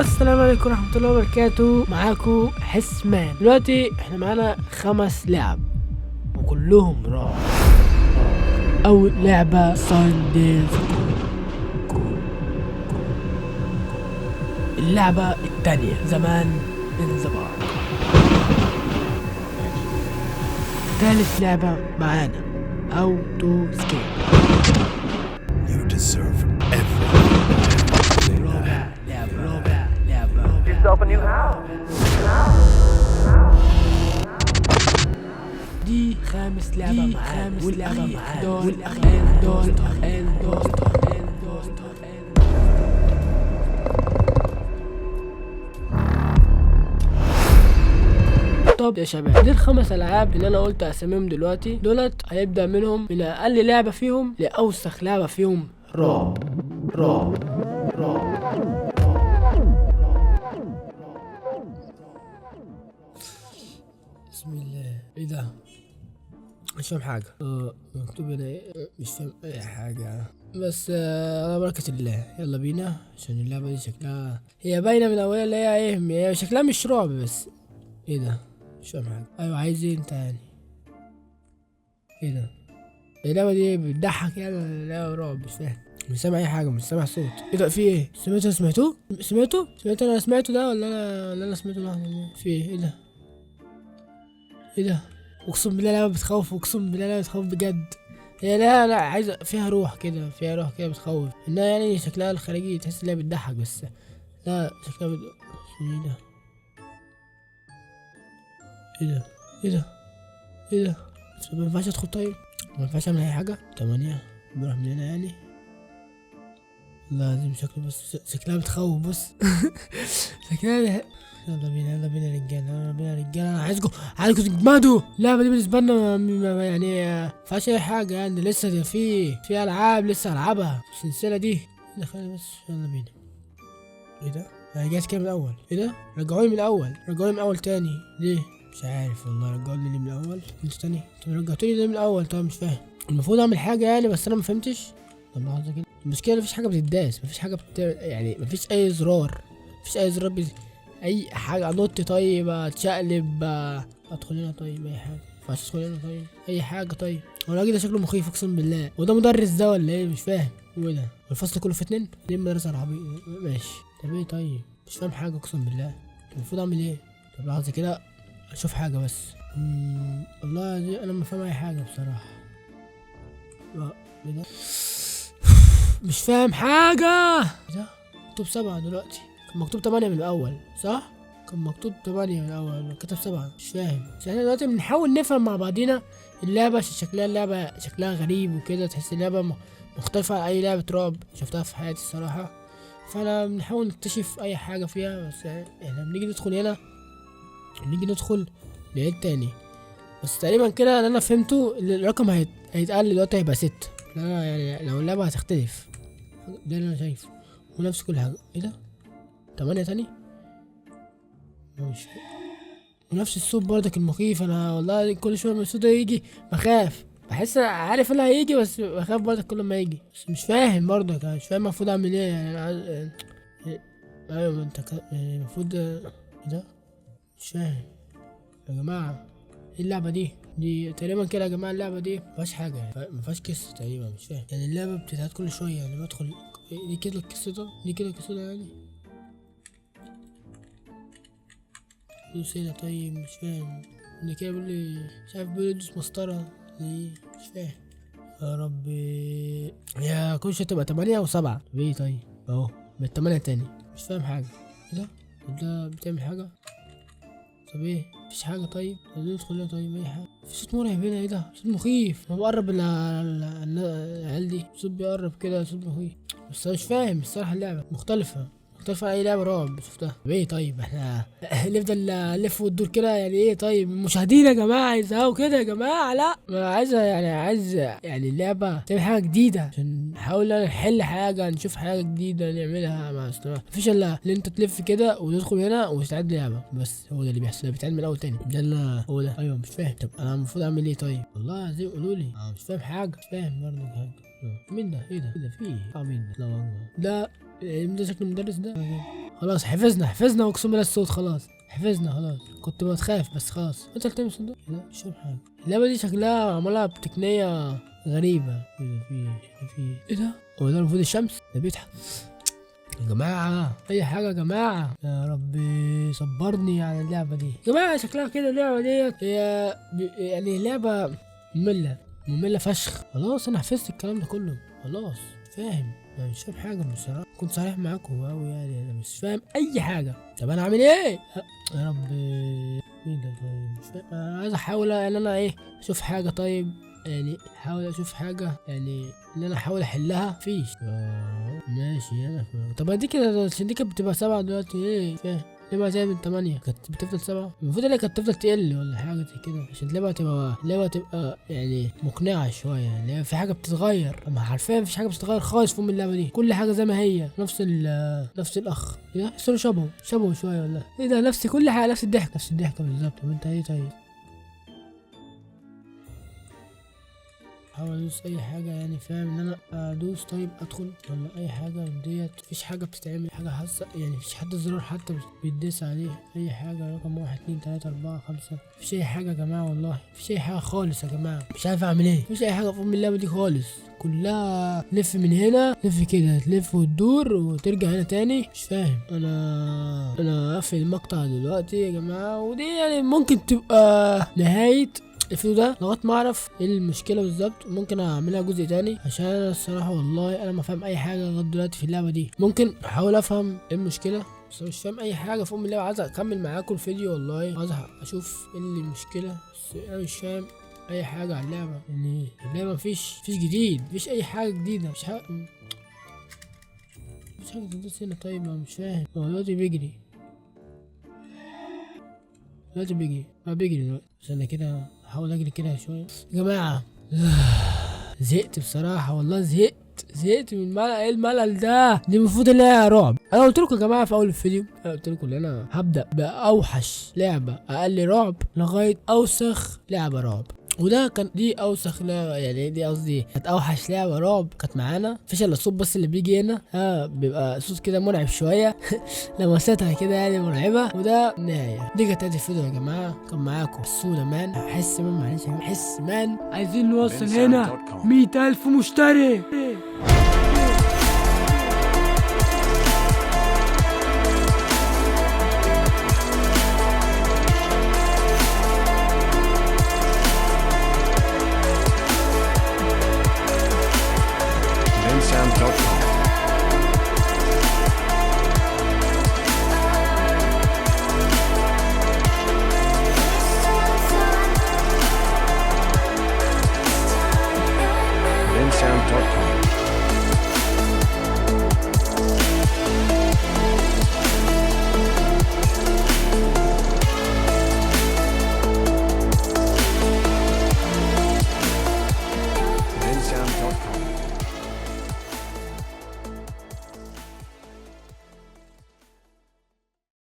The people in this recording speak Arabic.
السلام عليكم ورحمة الله وبركاته. معاكم حسمان. دلوقتي احنا معانا 5 لعب وكلهم رعب. أول لعبة سانديز. اللعبة التانية زمان من زمان. ثالث لعبة معانا أو تو سكيب. You deserve everything. رابع لعبة Yourself a new house. دي خامس لعبة معانا والأخير طب يا شباب، دي ال5 ألعاب اللي انا قلت اساميهم دلوقتي. دولت هيبدأ منهم من اقل لعبة فيهم لاوسخ لعبة فيهم. رعب. بسم الله. ايه ده؟ مش فاهم حاجة. مكتوب هنا ايه؟ مش فاهم اي حاجة، بس على بركة الله يلا بينا، عشان اللعبة دي شكلها هي باينة من اولها اللي هي ايه، هي شكلها مش رعب بس. ايه ده؟ مش فاهم حاجة. ايوه، عايز ايه انت يعني؟ ايه ده؟ اللعبة دي بتضحك يعني ولا لعبة رعب؟ مش فاهم، مش سامع اي حاجة، مش سامع صوت. ايه ده؟ في ايه؟ سمعته انا سمعته ده ولا انا سمعته لوحدي؟ في ايه؟ ايه ده؟ ايه ده؟ اقسم بالله لعبة بتخوف، اقسم بالله لعبة بتخوف بجد. هي لا عايزة فيها روح كده، بتخوف. انها يعني شكلها الخارجي تحس انها بتضحك، بس لا شكلها ايه ده؟ ايه ده؟ ايه ده؟ ايه ده؟ ما ينفعش ادخل؟ طيب ما ينفعش اعمل اي حاجة. 8 بروح من هنا يعني. لازم شكله، بس شكلها بتخوف. بص شكلها. يلا بينا رجاله، انا عايزكم تجمدوا. اللعبه دي بالنسبه لنا يعني مفيهاش اي حاجه، يعني لسه دي في العاب لسه العبها السلسله دي. خلينا بس. يلا بينا. ايه ده؟ انا جايز كده من الاول. ايه ده؟ رجعوني من الاول تاني ليه؟ مش عارف والله. رجعوني ليه من الاول؟ انتوا تاني؟ انتوا رجعتوني ليه من الاول؟ طب مش فاهم. المفروض اعمل حاجه يعني، بس انا ما فهمتش. طب لحظه كده. المشكله مفيش حاجه بتداس، مفيش حاجه يعني مفيش اي زرار. اي حاجه انط. طيب اتشقلب ادخل هنا. طيب اي حاجه مينفعش ادخل هنا. طيب اي حاجه. طيب هو الراجل ده شكله مخيف اقسم بالله. وده مدرس ده ولا ايه؟ مش فاهم. هو ده الفصل كله في 2 ليه؟ مدرسه عربي ماشي. طب ايه؟ طيب مش فاهم حاجه اقسم بالله. المفروض اعمل ايه؟ طب لحظه كده اشوف حاجه بس. والله دي انا ما فاهم اي حاجه بصراحه. لا ايه ده؟ مش فاهم حاجه. ايه ده؟ مكتوب 7 دلوقتي، كان مكتوب 8 من الاول صح؟ كان مكتوب 8 من الاول، كتب 7. مش فاهم. بس احنا دلوقتي بنحاول نفهم مع بعضينا اللعبة، عشان شكلها غريب وكده. تحس اللعبة مختلفة عن اي لعبة رعب شفتها في حياتي الصراحة. فانا بنحاول نكتشف اي حاجة فيها، بس احنا بنيجي ندخل هنا، بنيجي ندخل نعيد تاني. بس تقريبا كده اللي انا فهمته ان الرقم هيتقل دلوقتي، هيبقى 6. لا يعني لو اللعبة هتختلف. ده اللي انا شايفه، ونفس كل حاجة. ايه ده؟ 8 تاني؟ مش ونفس الصوت برضك المخيف. انا والله كل شويه من الصوت ده يجي بخاف، بحس عارف اللي هيجي، بس بخاف برضك كل ما يجي. بس مش فاهم برضك، انا مش فاهم المفروض اعمل ايه يعني. انا عايز ايوه ما انت يعني المفروض ايه ده؟ مش فاهم يا جماعه. ايه اللعبه دي تقريبا كده يا جماعه. اللعبه دي مفيهاش حاجه يعني، مفيهاش قصه تقريبا. مش فاهم يعني. اللعبه بتتعاد كل شويه يعني. بدخل دي كده قصتها، يعني دوس هنا. طيب مش فاهم. ده كده بيقول لي مش عارف، بيقول لي دوس مسطرة ليه؟ مش فاهم يا ربي. يا كل شوية تبقى 8 و7. طب ايه؟ طيب اهو بقت 8 تاني. مش فاهم حاجة. ايه ده؟ طب ده بتعمل حاجة؟ طب ايه؟ مفيش حاجة. طيب طب ندخل هنا. طيب اي حاجة. في صوت مرعب هنا. ايه ده؟ صوت مخيف. ما بقرب العيال دي صوت بيقرب كده، صوت مخيف. بس انا مش فاهم الصراحة. اللعبة مختلفة عن اي لعبه رعب شفتها. طب ايه؟ طيب احنا نفضل نلف وندور كده يعني ايه؟ طيب المشاهدين يا جماعه يزهقوا كده يا جماعه. لا انا عايز يعني اللعبه تعمل حاجه جديده، عشان نحاول نحل حاجه، نشوف حاجه جديده نعملها مع السلامه. مفيش الا ان انت تلف كده وتدخل هنا وتعد لعبه بس. هو ده اللي بيحصل، بيتعمل من الاول تاني. ده اللي هو ده. ايوه مش فاهم. طب انا المفروض اعمل ايه؟ طيب والله زي قولوا لي. انا مش فاهم حاجه. مش فاهم برضه حاجه. مين ده؟ ايه ده؟ في ايه؟ مين ده؟ لا والله ده ده شكل المدرس ده. خلاص حفظنا اقسم بالله الصوت خلاص حفظنا خلاص. كنت بتخاف بس خلاص. انت بتعمل صندوق؟ لا مش فاهم حاجه. اللعبه دي شكلها عملها بتقنيه غريبه. في ايه ده؟ هو ده المفروض الشمس؟ ده بيضحك يا جماعة. أي حاجة يا جماعة، يا ربي صبرني على اللعبة دي يا جماعة. شكلها كده اللعبة ديت هي يعني لعبة مملة فشخ. خلاص أنا حفظت الكلام ده كله خلاص فاهم. أنا مش فاهم حاجة بصراحة، كنت صريح معاكم أوي يعني. أنا مش فاهم أي حاجة. طب أنا أعمل إيه؟ يا ربي مين ده؟ طيب مش فاهم. أنا عايز أحاول إن أنا إيه أشوف حاجة. طيب يعني احاول اشوف حاجة يعني ان انا احاول احلها. فيش ماشي انا فاهم. طب دي كده عشان دي كانت بتبقى 7 دلوقتي ايه فاهم. ليه بقى زي من 8 كانت بتفضل 7؟ المفروض اللي كانت تفضل تقل ولا حاجة زي كده عشان اللعبة تبقى يعني مقنعة شوية. يعني في حاجة بتتغير. اما حرفيا مفيش حاجة بتتغير خالص في اللعبة دي. كل حاجة زي ما هي نفس الاخ. ايه ده؟ يصيروا شبهه شوية ولا ايه ده؟ نفس كل حاجة نفس الضحكة بالظبط. طب انت ايه طيب؟ احاول ادوس اي حاجه يعني فاهم ان انا ادوس. طيب ادخل ولا اي حاجه من ديت؟ مفيش حاجه بتتعمل حاجه حاسه يعني. مفيش حد زرار حتى بيدوس عليه اي حاجه. رقم 1 2 3 4 5 مفيش اي حاجه يا جماعه. والله مفيش اي حاجه خالص يا جماعه. مش عارف اعمل ايه. مفيش اي حاجه في اللعبه دي خالص. كلها لف من هنا لف كده تلف وتدور وترجع هنا تاني. مش فاهم. انا هقفل المقطع دلوقتي يا جماعه. ودي يعني ممكن تبقى نهايه الفيديو ده لغايه ما اعرف ايه المشكله بالظبط. ممكن اعملها جزء تاني عشان انا الصراحه والله انا ما فاهم اي حاجه لغايه دلوقتي في اللعبه دي. ممكن احاول افهم ايه المشكله بس مش فاهم اي حاجه في اللعبه. عايز اكمل معاكم الفيديو والله. عايز اشوف ايه اللي المشكله بس انا مش فاهم اي حاجه على اللعبه. يعني اللعبه مفيش جديد. مفيش اي حاجه جديده. مفيش حاجه تدوس هنا. طيب انا مش فاهم. هو دلوقتي بيجري ما بيجري دلوقتي. استنى كده احاول اجري كده شويه يا جماعه. زهقت بصراحه والله. زهقت من الملل. ايه الملل ده؟ دي المفروض ان هي رعب. انا قلت لكم يا جماعه في اول الفيديو، انا قلت لكم ان انا هبدا باوحش لعبه اقل رعب لغايه اوسخ لعبه رعب. وده كان دي اوسخ لعبه يعني. دي قصدي كانت اوحش لعبه رعب كانت معانا. مفيش الا الصوت بس اللي بيجي هنا. بيبقى صوت كده مرعب شويه. لمساتها كده يعني مرعبه. وده نهايه. دي كانت الفيديو يا جماعه. كان معاكم السودا مان. حس مان معلش. حس مان. عايزين نوصل هنا 100,000 مشترك.